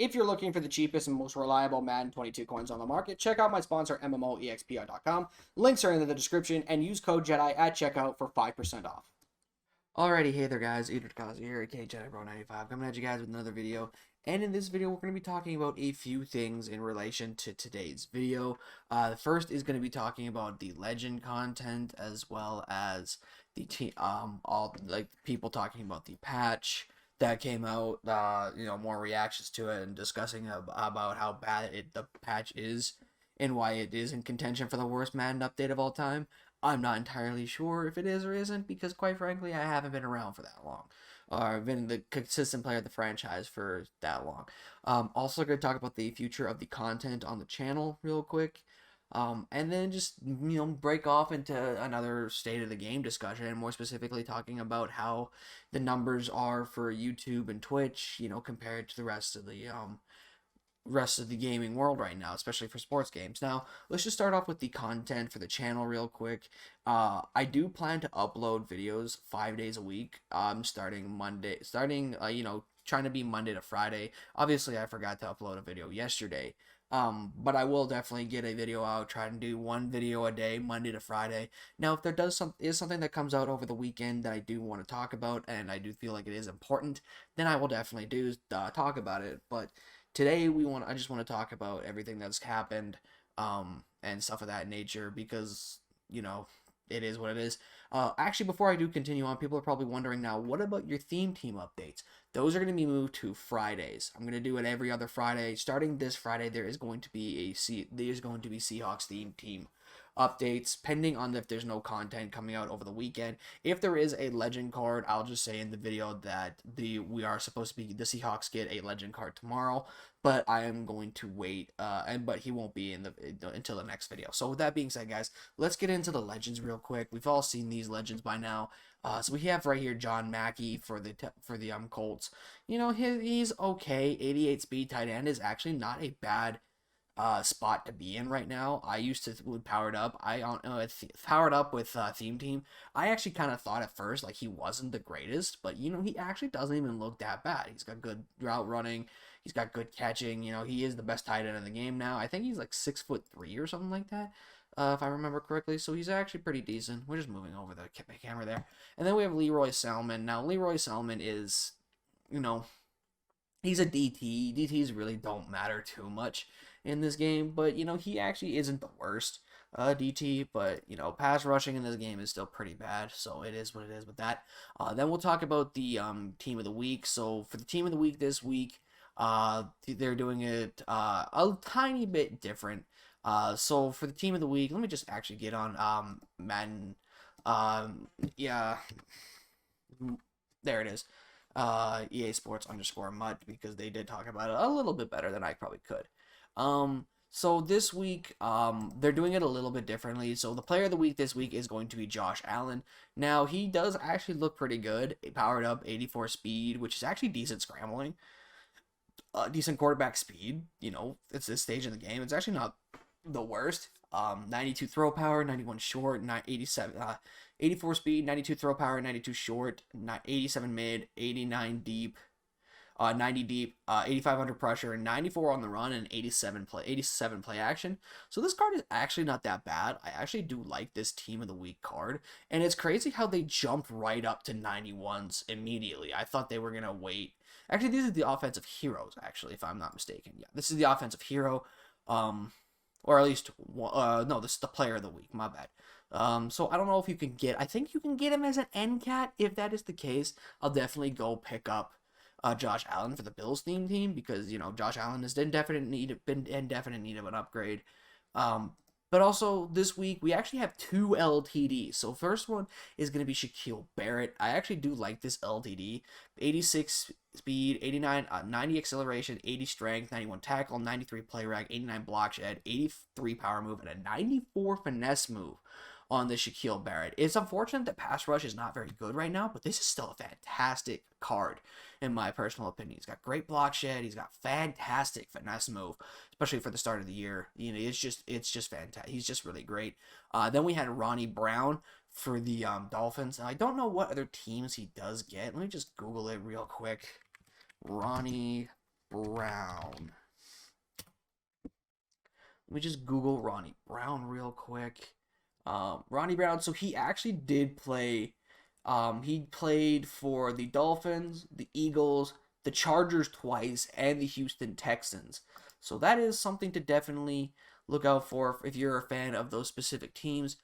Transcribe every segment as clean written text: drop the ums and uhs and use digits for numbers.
If you're looking for the cheapest and most reliable Madden 22 coins on the market, check out my sponsor, MMOEXPR.com. Links are in the description, and use code JEDI at checkout for 5% off. Alrighty, hey there guys, Kazi here, aka JediBro95, coming at you guys with another video. And in this video, we're going to be talking about a few things in relation to today's video. The first is going to be talking about the legend content, as well as the all like people talking about the patch that came out. More reactions to it and discussing about how bad the patch is and why it is in contention for the worst Madden update of all time. I'm not entirely sure if it is or isn't, because quite frankly, I haven't been around for that long. Or I've been the consistent player of the franchise for that long. Also going to talk about the future of the content on the channel real quick. And then just, break off into another state of the game discussion, and more specifically talking about how the numbers are for YouTube and Twitch, compared to the rest of the gaming world right now, especially for sports games. Now, let's just start off with the content for the channel real quick. I do plan to upload videos 5 days a week. Starting trying to be Monday to Friday. Obviously, I forgot to upload a video yesterday. But I will definitely get a video out, try to do one video a day, Monday to Friday. Now, if there is something that comes out over the weekend that I do want to talk about, and I do feel like it is important, then I will definitely talk about it. But today I just want to talk about everything that's happened, and stuff of that nature, because, it is what it is. Actually, before I do continue on, people are probably wondering now, what about your theme team updates? Those are going to be moved to Fridays. I'm going to do it every other Friday. Starting this Friday, there is going to be Seahawks theme team updates, pending on if there's no content coming out over the weekend. If there is a legend card, I'll just say in the video that the Seahawks get a legend card tomorrow, but I am going to wait, but he won't be until the next video. So with that being said, guys, let's get into the legends real quick. We've all seen these legends by now. So we have right here John Mackey for the Colts. He's okay. 88 speed tight end is actually not a bad spot to be in right now. I used to would powered up. Powered up with theme team. I actually kind of thought at first like he wasn't the greatest, but he actually doesn't even look that bad. He's got good route running. He's got good catching. He is the best tight end in the game now. I think he's like 6'3" or something like that, if I remember correctly. So he's actually pretty decent. We're just moving over the camera there, and then we have Leroy Salman. Now Leroy Salman is, he's a DT. DTs really don't matter too much in this game, but he actually isn't the worst DT, but pass rushing in this game is still pretty bad, so it is what it is with that. Then we'll talk about the team of the week. So for the team of the week this week, they're doing it a tiny bit different. So for the team of the week, let me just actually get on Madden. Yeah, there it is. EA Sports _MUT, because they did talk about it a little bit better than I probably could. So this week, they're doing it a little bit differently. So the player of the week this week is going to be Josh Allen. Now, he does actually look pretty good. Powered up, 84 speed, which is actually decent scrambling. Decent quarterback speed. It's this stage in the game. It's actually not the worst. 92 throw power, 91 short, 84 speed, 92 throw power, 92 short, 87 mid, 89 deep. 90 deep, 85 under pressure, 94 on the run, and 87 play action. So this card is actually not that bad. I actually do like this team of the week card, and it's crazy how they jumped right up to 91s immediately. I thought they were gonna wait. Actually, these are the offensive heroes, actually, if I'm not mistaken. Yeah, this is the offensive hero, or at least no, this is the player of the week. My bad. So I don't know if you can get. I think you can get him as an end cat. If that is the case, I'll definitely go pick up Josh Allen for the Bills theme team, because Josh Allen is in definite need of an upgrade. But also this week we actually have two LTDs. So first one is going to be Shaquille Barrett. I actually do like this LTD. 86 speed, 90 acceleration, 80 strength, 91 tackle, 93 play rag, 89 block shed, 83 power move, and a 94 finesse move on the Shaquille Barrett. It's unfortunate that pass rush is not very good right now, but this is still a fantastic card in my personal opinion. He's got great block shed. He's got fantastic finesse move, especially for the start of the year. It's just fantastic. He's just really great. Then we had Ronnie Brown for the Dolphins. Now, I don't know what other teams he does get. Let me just Google it real quick. Ronnie Brown. Let me just Google Ronnie Brown real quick. Ronnie Brown, so he actually did play. He played for the Dolphins, the Eagles, the Chargers twice, and the Houston Texans. So that is something to definitely look out for if you're a fan of those specific teams.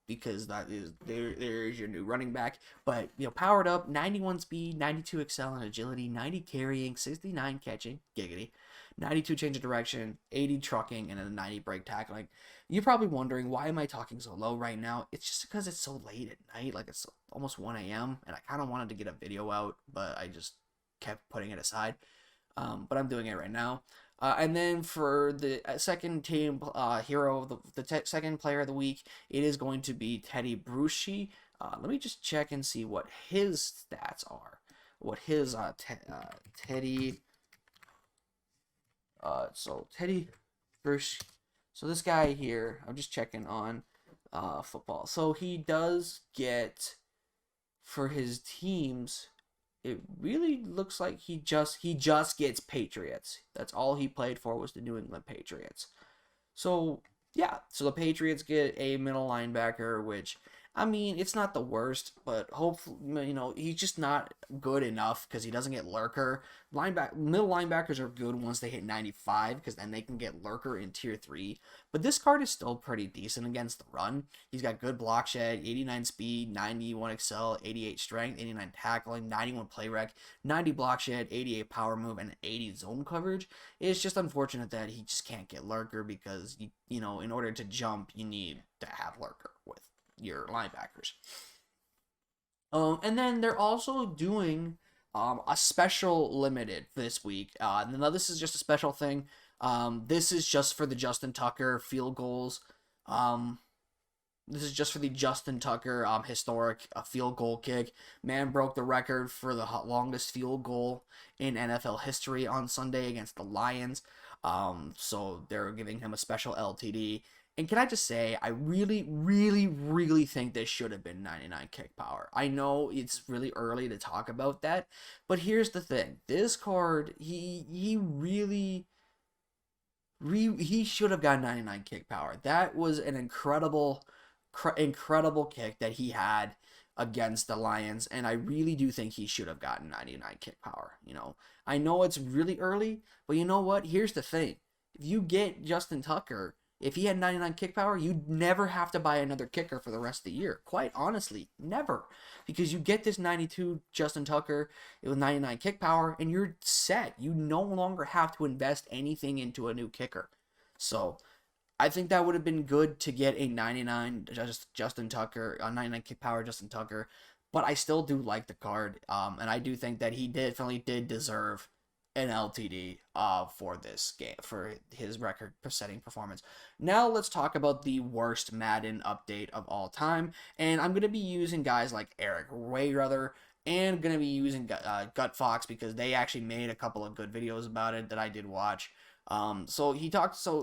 Because that is there is your new running back. But powered up, 91 speed, 92 excel and agility, 90 carrying, 69 catching, giggity, 92 change of direction, 80 trucking, and a 90 break tackling. You're probably wondering, why am I talking so low right now? It's just because it's so late at night, like it's almost 1 a.m. and I kind of wanted to get a video out, but I just kept putting it aside. But I'm doing it right now. And then for the second team hero, the second player of the week, it is going to be Teddy Brushy. Let me just check and see what his stats are. What his Teddy. So Teddy Brushy. So this guy here, I'm just checking on football. So he does get, for his teams, it really looks like he just gets Patriots. That's all he played for, was the New England Patriots. So yeah, so the Patriots get a middle linebacker, which, I mean, it's not the worst, but hopefully, he's just not good enough because he doesn't get lurker. Middle linebackers are good once they hit 95, because then they can get lurker in tier 3. But this card is still pretty decent against the run. He's got good block shed, 89 speed, 91 excel, 88 strength, 89 tackling, 91 play rec, 90 block shed, 88 power move, and 80 zone coverage. It's just unfortunate that he just can't get lurker because, in order to jump, you need to have lurker with your linebackers. And then they're also doing a special limited this week. Now this is just a special thing. This is just for the Justin Tucker field goals. This is just for the Justin Tucker historic field goal kick. Man broke the record for the longest field goal in NFL history on Sunday against the Lions. So they're giving him a special LTD. And can I just say, I really, really, really think this should have been 99 kick power. I know it's really early to talk about that, but here's the thing. This card, he really, he should have got 99 kick power. That was an incredible kick that he had against the Lions, and I really do think he should have gotten 99 kick power. I know it's really early, but you know what? Here's the thing. If you get Justin Tucker, if he had 99 kick power, you'd never have to buy another kicker for the rest of the year. Quite honestly, never. Because you get this 92 Justin Tucker with 99 kick power, and you're set. You no longer have to invest anything into a new kicker. So I think that would have been good to get a 99 Justin Tucker, a 99 kick power Justin Tucker. But I still do like the card, and I do think that he definitely did deserve an LTD for this game, for his record-setting performance. Now let's talk about the worst Madden update of all time, and I'm going to be using guys like Eric Wayrather, and going to be using Gut Fox, because they actually made a couple of good videos about it that I did watch. So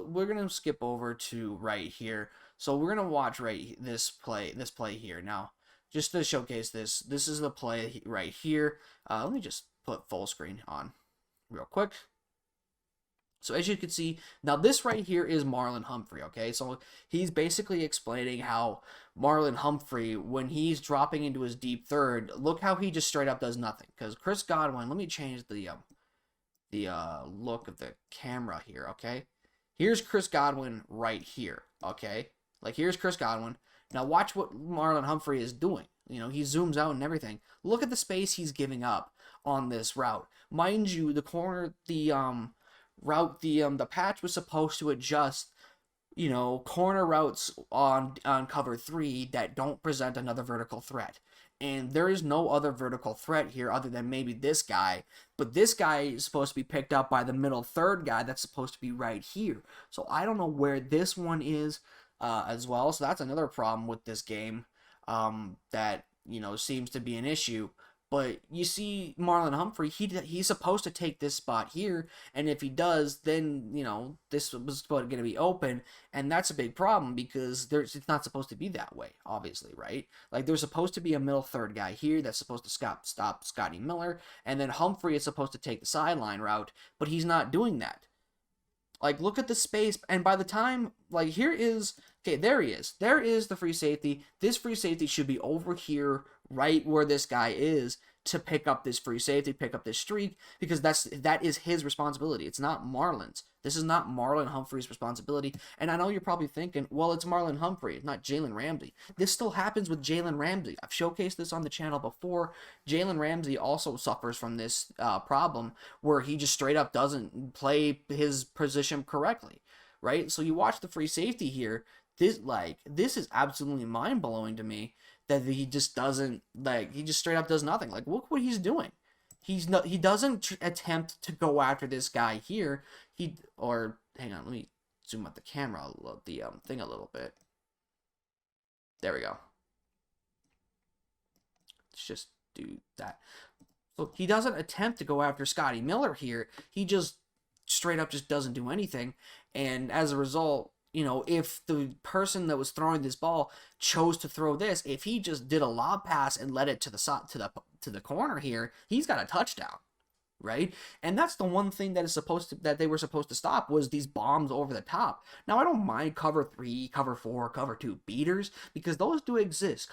we're going to skip over to right here. So we're going to watch this play here. Now, just to showcase this is the play right here. Let me just put full screen on real quick. So as you can see, now this right here is Marlon Humphrey, okay? So he's basically explaining how Marlon Humphrey, when he's dropping into his deep third, look how he just straight up does nothing. Because Chris Godwin, let me change the look of the camera here, okay? Here's Chris Godwin right here, okay? Like, here's Chris Godwin. Now watch what Marlon Humphrey is doing. He zooms out and everything. Look at the space he's giving up on this route. Mind you, the patch was supposed to adjust, corner routes on cover 3 that don't present another vertical threat. And there is no other vertical threat here other than maybe this guy. But this guy is supposed to be picked up by the middle third guy that's supposed to be right here. So I don't know where this one is as well. So that's another problem with this game that, seems to be an issue. But you see Marlon Humphrey, he's supposed to take this spot here, and if he does, then, you know, this was going to be open, and that's a big problem because it's not supposed to be that way, obviously, right? Like, there's supposed to be a middle third guy here that's supposed to stop Scotty Miller, and then Humphrey is supposed to take the sideline route, but he's not doing that. Like, look at the space, and by the time, like, here is, okay, there he is. There is the free safety. This free safety should be over here, right where this guy is, to pick up this free safety, pick up this streak, because that is his responsibility. It's not Marlon's. This is not Marlon Humphrey's responsibility. And I know you're probably thinking, well, it's Marlon Humphrey, not Jalen Ramsey. This still happens with Jalen Ramsey. I've showcased this on the channel before. Jalen Ramsey also suffers from this problem where he just straight up doesn't play his position correctly, right? So you watch the free safety here. This is absolutely mind-blowing to me that he just doesn't, like, he just straight up does nothing. Like, look what he's doing. He doesn't attempt to go after this guy here. Hang on, let me zoom out the camera, the thing a little bit. There we go. Let's just do that. So he doesn't attempt to go after Scotty Miller here. He just straight up just doesn't do anything. And as a result, you know, if the person that was throwing this ball chose to throw this, if he just did a lob pass and led it to the corner here, he's got a touchdown, right? And that's the one thing that they were supposed to stop, was these bombs over the top. Now, I don't mind cover 3, cover 4, cover 2 beaters, because those do exist.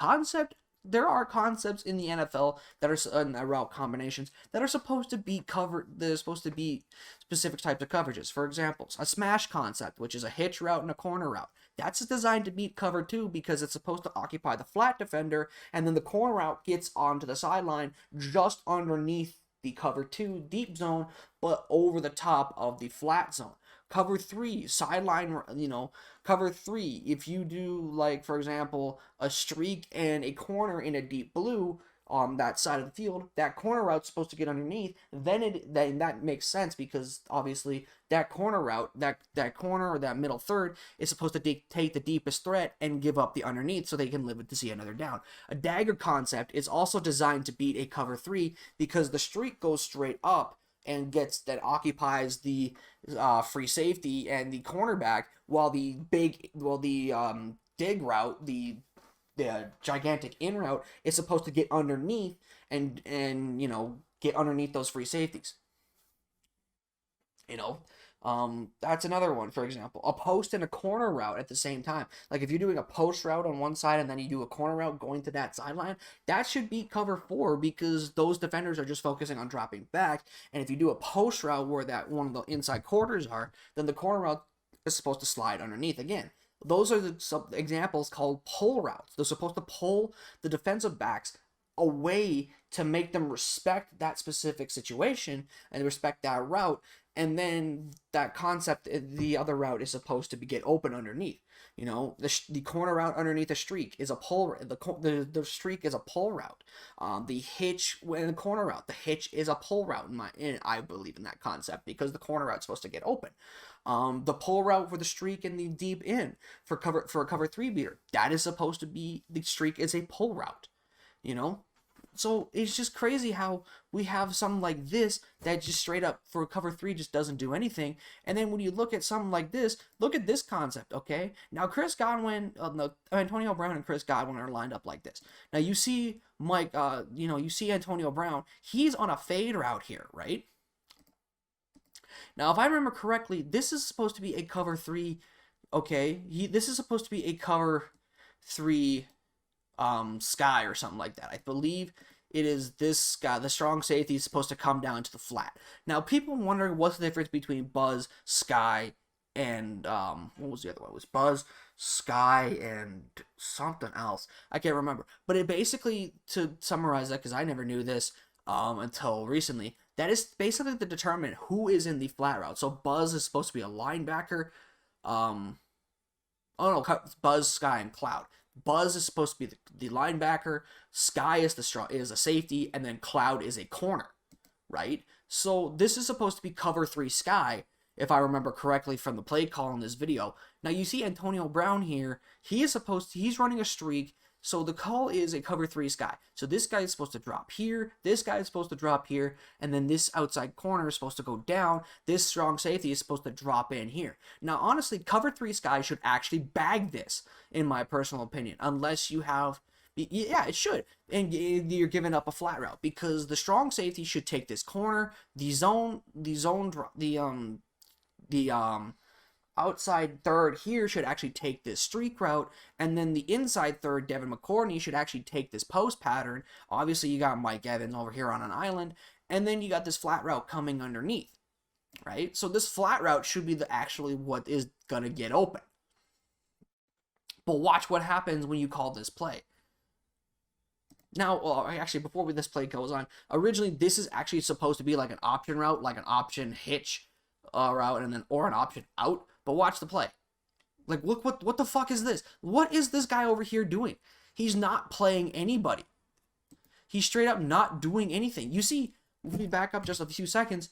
There are concepts in the NFL that are route combinations that are supposed to be covered. They're supposed to be specific types of coverages. For example, a smash concept, which is a hitch route and a corner route. That's designed to beat cover 2 because it's supposed to occupy the flat defender, and then the corner route gets onto the sideline just underneath the cover 2 deep zone, but over the top of the flat zone. Cover 3, sideline, cover 3, if you do, like, for example, a streak and a corner in a deep blue on that side of the field, that corner route's supposed to get underneath, then that makes sense, because obviously that corner route, that corner or that middle third is supposed to take the deepest threat and give up the underneath so they can live to see another down. A dagger concept is also designed to beat a cover 3 because the streak goes straight up and occupies the free safety and the cornerback, while the dig route, the gigantic in route, is supposed to get underneath and get underneath those free safeties. That's another one. For example, a post and a corner route at the same time. Like, if you're doing a post route on one side and then you do a corner route going to that sideline, that should be cover 4 because those defenders are just focusing on dropping back. And if you do a post route where that one of the inside quarters are, then the corner route is supposed to slide underneath again. Those are the examples called pull routes. They're supposed to pull the defensive backs away to make them respect that specific situation and respect that route. And then that concept, the other route is supposed to get open underneath. The corner route underneath a streak is a pull. The streak is a pull route. The hitch in the corner route, the hitch is a pull route. I believe in that concept because the corner route is supposed to get open. The pull route for the streak and the deep in for a cover 3 beater, that is supposed to be, the streak is a pull route. So it's just crazy how we have something like this that just straight up for cover 3 just doesn't do anything. And then when you look at something like this, look at this concept, okay? Now Antonio Brown and Chris Godwin are lined up like this. Now you see you see Antonio Brown, he's on a fade route here, right? Now, if I remember correctly, this is supposed to be a cover 3, okay? This is supposed to be a cover 3 sky or something like that. I believe it is this guy. The strong safety is supposed to come down to the flat. Now, people wondering what's the difference between Buzz, Sky, and what was the other one? It was Buzz, Sky, and something else. I can't remember. But it basically, to summarize that, because I never knew this until recently, that is basically to determine who is in the flat route. So Buzz is supposed to be a linebacker. Buzz, Sky, and Cloud. Buzz is supposed to be the linebacker, Sky is a safety, and then Cloud is a corner, right? So this is supposed to be cover 3 Sky, if I remember correctly from the play call in this video. Now you see Antonio Brown here, he's running a streak, So the call is a cover 3 sky. So this guy is supposed to drop here, this guy is supposed to drop here, and then this outside corner is supposed to go down. This strong safety is supposed to drop in here. Now, honestly, cover 3 sky should actually bag this, in my personal opinion, unless you have... Yeah, it should. And you're giving up a flat route, because the strong safety should take this corner, the outside third here should actually take this streak route, and then the inside third, Devin McCourtney, should actually take this post pattern. Obviously, you got Mike Evans over here on an island, and then you got this flat route coming underneath, right? So this flat route should be actually what is going to get open. But watch what happens when you call this play. Now, well, actually, before this play goes on, originally this is actually supposed to be like an option route, like an option hitch route, and then or an option out. But watch the play. Like, look, what the fuck is this? What is this guy over here doing? He's not playing anybody. He's straight up not doing anything. You see, let me back up just a few seconds.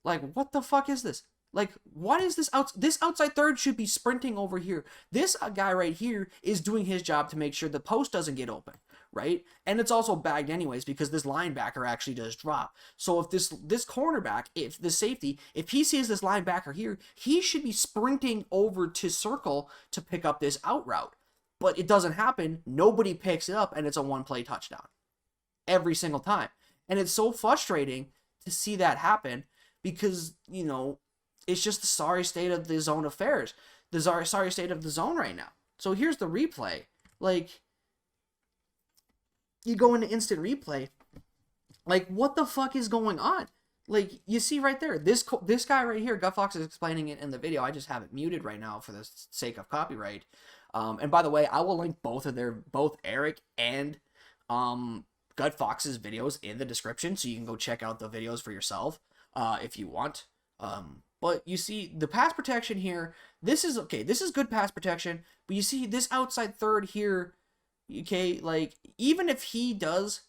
Like, what the fuck is this? Like, what is this? This outside third should be sprinting over here. This guy right here is doing his job to make sure the post doesn't get open, right? And it's also bagged anyways, because this linebacker actually does drop. So if this cornerback, if the safety, if he sees this linebacker here, he should be sprinting over to circle to pick up this out route. But it doesn't happen. Nobody picks it up, and it's a one-play touchdown every single time. And it's so frustrating to see that happen, because, you know, it's just the sorry state of the zone affairs. The sorry state of the zone right now. So here's the replay. Like, you go into instant replay. Like, what the fuck is going on? Like, you see right there, this guy right here, Gut Fox is explaining it in the video. I just have it muted right now for the sake of copyright. And by the way, I will link both Eric and Gut Fox's videos in the description, so you can go check out the videos for yourself if you want. But you see the pass protection here. This is okay. This is good pass protection. But you see this outside third here. Okay, like even if he does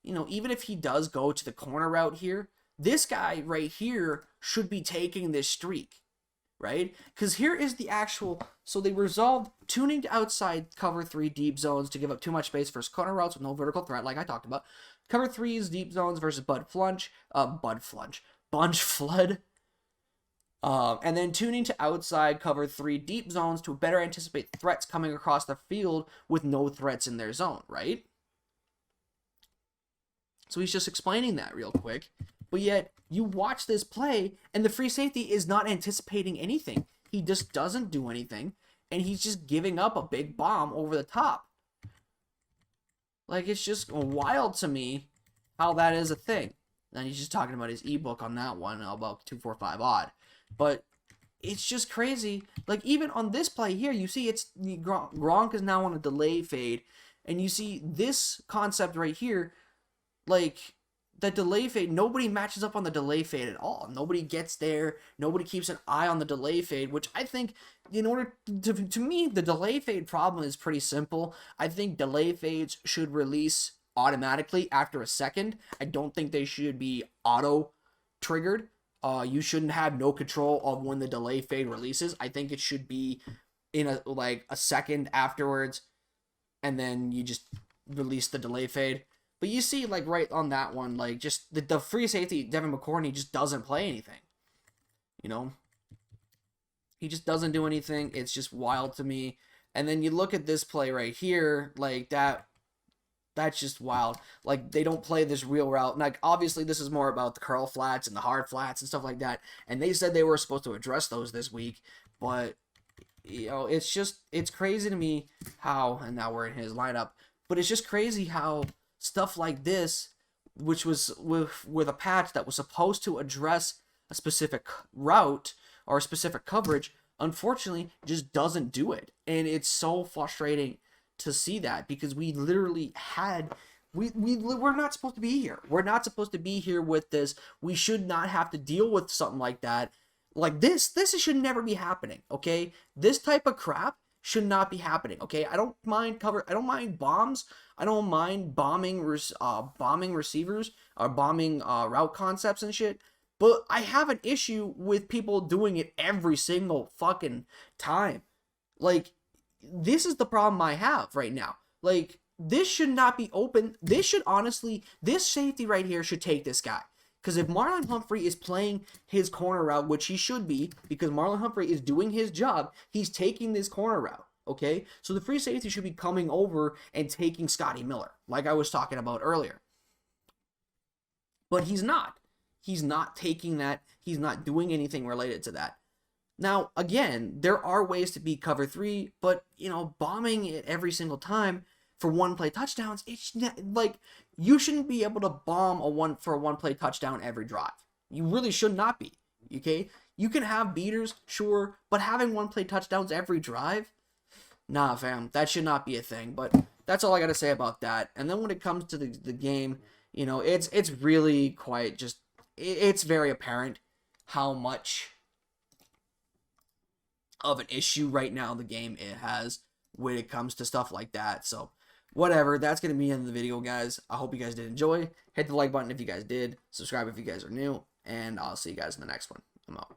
go to the corner route here, this guy right here should be taking this streak, right? Because here is the actual. So they resolved tuning to outside cover 3 deep zones to give up too much space versus corner routes with no vertical threat, like I talked about. Cover 3's deep zones versus bunch flood. And then tuning to outside cover 3 deep zones to better anticipate threats coming across the field with no threats in their zone, right? So he's just explaining that real quick. But yet, you watch this play, and the free safety is not anticipating anything. He just doesn't do anything, and he's just giving up a big bomb over the top. Like, it's just wild to me how that is a thing. And he's just talking about his ebook on that one, about 245 odd. But it's just crazy. Like, even on this play here, you see it's Gronk is now on a delay fade. And you see this concept right here, like, the delay fade, nobody matches up on the delay fade at all. Nobody gets there. Nobody keeps an eye on the delay fade, which I think, in order to me, the delay fade problem is pretty simple. I think delay fades should release automatically after a second. I don't think they should be auto-triggered. You shouldn't have no control of when the delay fade releases. I think it should be in a second afterwards, and then you just release the delay fade. But you see, like, right on that one, like, just the free safety, Devin McCourtney, just doesn't play anything. You know? He just doesn't do anything. It's just wild to me. And then you look at this play right here, like, that's just wild. Like, they don't play this real route. Like, obviously, this is more about the curl flats and the hard flats and stuff like that. And they said they were supposed to address those this week. But, you know, it's crazy to me how, and now we're in his lineup, but it's just crazy how stuff like this, which was with a patch that was supposed to address a specific route or a specific coverage, unfortunately, just doesn't do it. And it's so frustrating to see that, because we literally had we're not supposed to be here. We're not supposed to be here with this. We should not have to deal with something like that. Like this should never be happening, okay? This type of crap should not be happening, okay? I don't mind bombs. I don't mind bombing receivers or bombing route concepts and shit. But I have an issue with people doing it every single fucking time. Like, this is the problem I have right now. Like, this should not be open. This should honestly, this safety right here should take this guy. Because if Marlon Humphrey is playing his corner route, which he should be, because Marlon Humphrey is doing his job, he's taking this corner route, okay? So the free safety should be coming over and taking Scotty Miller, like I was talking about earlier. But he's not. He's not taking that. He's not doing anything related to that. Now, again, there are ways to beat cover 3, but, you know, bombing it every single time for one-play touchdowns, it's not, like, you shouldn't be able to bomb a one-play touchdown every drive. You really should not be, okay? You can have beaters, sure, but having one-play touchdowns every drive? Nah, fam, that should not be a thing, but that's all I got to say about that. And then when it comes to the game, you know, it's really quite just, it's very apparent how much of an issue right now the game it has when it comes to stuff like that. So whatever, that's going to be the end of the video, guys. I hope you guys did enjoy. Hit the like button if you guys did. Subscribe if you guys are new. And I'll see you guys in the next one. I'm out.